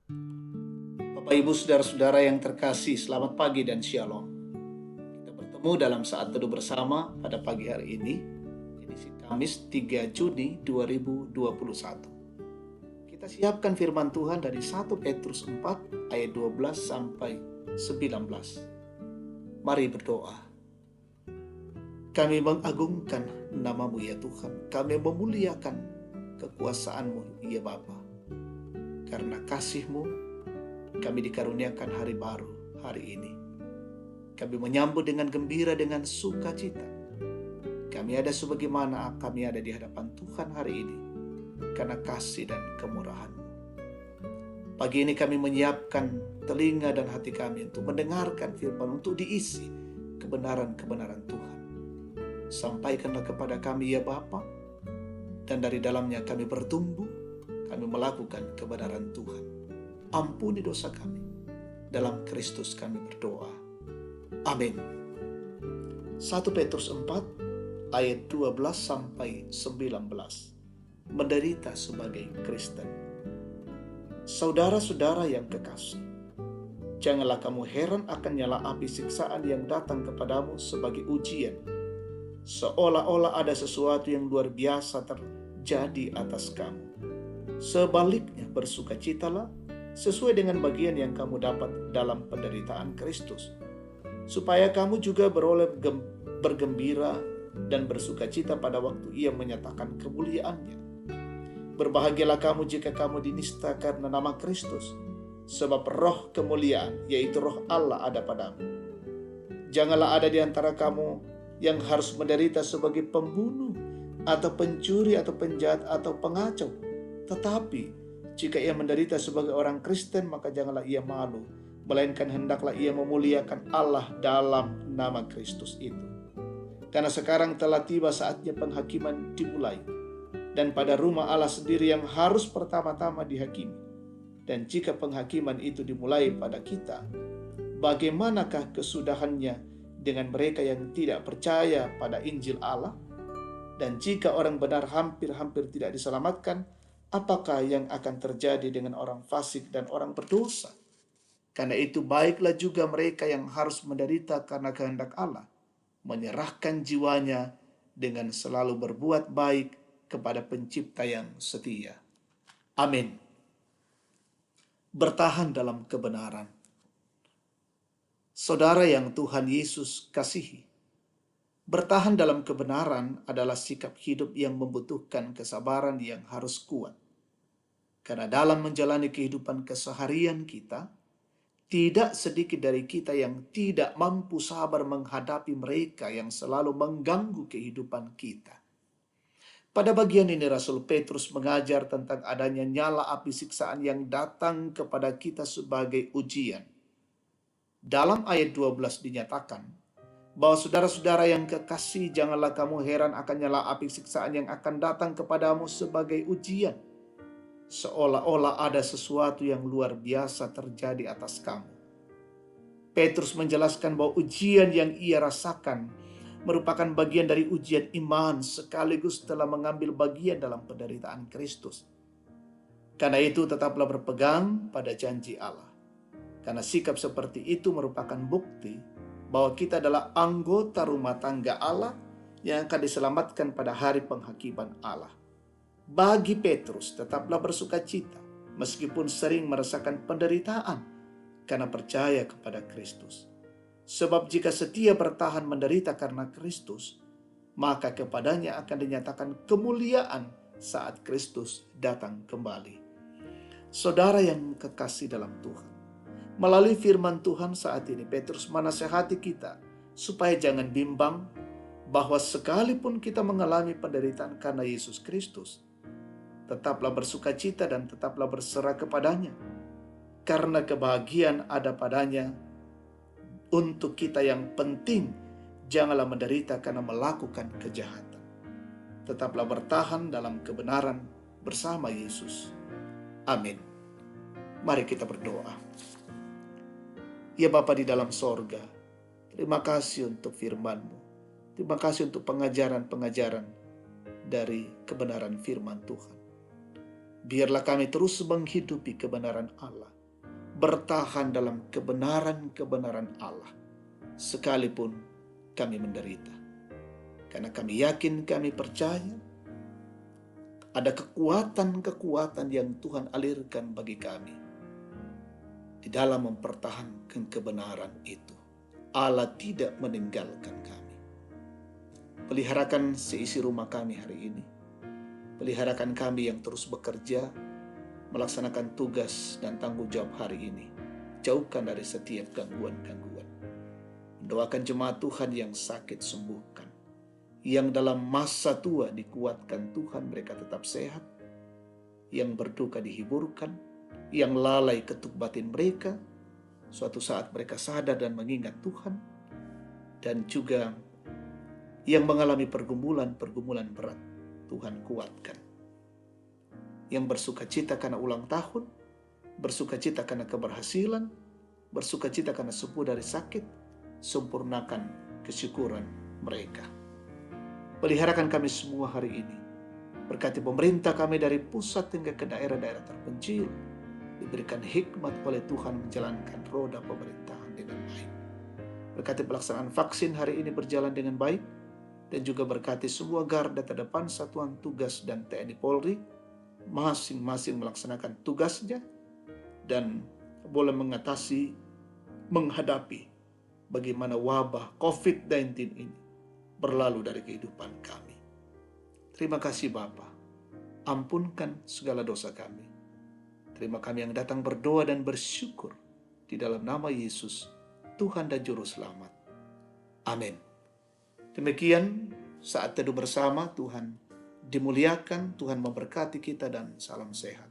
Bapak Ibu Saudara-saudara yang terkasih, selamat pagi dan shalom. Kita bertemu dalam saat teduh bersama pada pagi hari ini, edisi Kamis 3 Juni 2021. Kita siapkan firman Tuhan dari 1 Petrus 4 ayat 12 sampai 19. Mari berdoa. Kami mengagungkan nama-Mu ya Tuhan. Kami memuliakan kekuasaan-Mu ya Bapa. Karena kasih-Mu, kami dikaruniakan hari baru hari ini. Kami menyambut dengan gembira, dengan sukacita. Kami ada sebagaimana kami ada di hadapan Tuhan hari ini, karena kasih dan kemurahan-Mu. Pagi ini kami menyiapkan telinga dan hati kami untuk mendengarkan firman, untuk diisi kebenaran-kebenaran Tuhan. Sampaikanlah kepada kami ya Bapa, dan dari dalamnya kami bertumbuh, kami melakukan kebenaran Tuhan. Ampuni dosa kami, dalam Kristus kami berdoa. Amin. 1 Petrus 4 ayat 12 sampai 19. Menderita sebagai Kristen. Saudara-saudara yang kekasih, janganlah kamu heran akan nyala api siksaan yang datang kepadamu sebagai ujian, seolah-olah ada sesuatu yang luar biasa terjadi atas kamu. Sebaliknya bersukacitalah sesuai dengan bagian yang kamu dapat dalam penderitaan Kristus, supaya kamu juga beroleh bergembira dan bersukacita pada waktu Ia menyatakan kemuliaannya. Berbahagialah kamu jika kamu dinista karena nama Kristus, sebab roh kemuliaan, yaitu roh Allah ada padamu. Janganlah ada di antara kamu yang harus menderita sebagai pembunuh, atau pencuri, atau penjahat, atau pengacau. Tetapi jika ia menderita sebagai orang Kristen, maka janganlah ia malu, melainkan hendaklah ia memuliakan Allah dalam nama Kristus itu. Karena sekarang telah tiba saatnya penghakiman dimulai, dan pada rumah Allah sendiri yang harus pertama-tama dihakimi. Dan jika penghakiman itu dimulai pada kita, bagaimanakah kesudahannya dengan mereka yang tidak percaya pada Injil Allah? Dan jika orang benar hampir-hampir tidak diselamatkan, apakah yang akan terjadi dengan orang fasik dan orang berdosa? Karena itu baiklah juga mereka yang harus menderita karena kehendak Allah, menyerahkan jiwanya dengan selalu berbuat baik kepada Pencipta yang setia. Amin. Bertahan dalam kebenaran. Saudara yang Tuhan Yesus kasihi, bertahan dalam kebenaran adalah sikap hidup yang membutuhkan kesabaran yang harus kuat. Karena dalam menjalani kehidupan keseharian kita, tidak sedikit dari kita yang tidak mampu sabar menghadapi mereka yang selalu mengganggu kehidupan kita. Pada bagian ini Rasul Petrus mengajar tentang adanya nyala api siksaan yang datang kepada kita sebagai ujian. Dalam ayat 12 dinyatakan bahwa saudara-saudara yang kekasih, janganlah kamu heran akan nyala api siksaan yang akan datang kepadamu sebagai ujian, seolah-olah ada sesuatu yang luar biasa terjadi atas kamu. Petrus menjelaskan bahwa ujian yang ia rasakan merupakan bagian dari ujian iman, sekaligus telah mengambil bagian dalam penderitaan Kristus. Karena itu tetaplah berpegang pada janji Allah. Karena sikap seperti itu merupakan bukti bahwa kita adalah anggota rumah tangga Allah yang akan diselamatkan pada hari penghakiman Allah. Bagi Petrus, tetaplah bersukacita meskipun sering merasakan penderitaan karena percaya kepada Kristus. Sebab jika setia bertahan menderita karena Kristus, maka kepadanya akan dinyatakan kemuliaan saat Kristus datang kembali. Saudara yang kekasih dalam Tuhan, melalui firman Tuhan saat ini, Petrus menasihati kita supaya jangan bimbang bahwa sekalipun kita mengalami penderitaan karena Yesus Kristus, tetaplah bersukacita dan tetaplah berserah kepadanya. Karena kebahagiaan ada padanya. Untuk kita yang penting, janganlah menderita karena melakukan kejahatan. Tetaplah bertahan dalam kebenaran bersama Yesus. Amin. Mari kita berdoa. Ya Bapa di dalam sorga, terima kasih untuk firman-Mu. Terima kasih untuk pengajaran-pengajaran dari kebenaran firman Tuhan. Biarlah kami terus menghidupi kebenaran Allah, bertahan dalam kebenaran-kebenaran Allah, sekalipun kami menderita. Karena kami yakin, kami percaya, ada kekuatan-kekuatan yang Tuhan alirkan bagi kami di dalam mempertahankan kebenaran itu. Allah tidak meninggalkan kami. Peliharakan seisi rumah kami hari ini. Peliharakan kami yang terus bekerja, melaksanakan tugas dan tanggung jawab hari ini. Jauhkan dari setiap gangguan-gangguan. Mendoakan jemaat Tuhan yang sakit, sembuhkan. Yang dalam masa tua dikuatkan Tuhan, mereka tetap sehat. Yang berduka dihiburkan. Yang lalai ketuk batin mereka, suatu saat mereka sadar dan mengingat Tuhan. Dan juga yang mengalami pergumulan-pergumulan berat, Tuhan kuatkan. Yang bersuka cita karena ulang tahun, bersuka cita karena keberhasilan, bersuka cita karena sembuh dari sakit, sempurnakan kesyukuran mereka. Peliharakan kami semua hari ini. Berkati pemerintah kami dari pusat hingga ke daerah-daerah terpencil. Diberikan hikmat oleh Tuhan menjalankan roda pemerintahan dengan baik. Berkati pelaksanaan vaksin hari ini berjalan dengan baik. Dan juga berkati semua garda terdepan satuan tugas dan TNI Polri, masing-masing melaksanakan tugasnya dan boleh menghadapi bagaimana wabah COVID-19 ini berlalu dari kehidupan kami. Terima kasih Bapa, ampunkan segala dosa kami. Terima kami yang datang berdoa dan bersyukur di dalam nama Yesus, Tuhan dan Juru Selamat. Amin. Demikian saat teduh bersama, Tuhan dimuliakan, Tuhan memberkati kita dan salam sehat.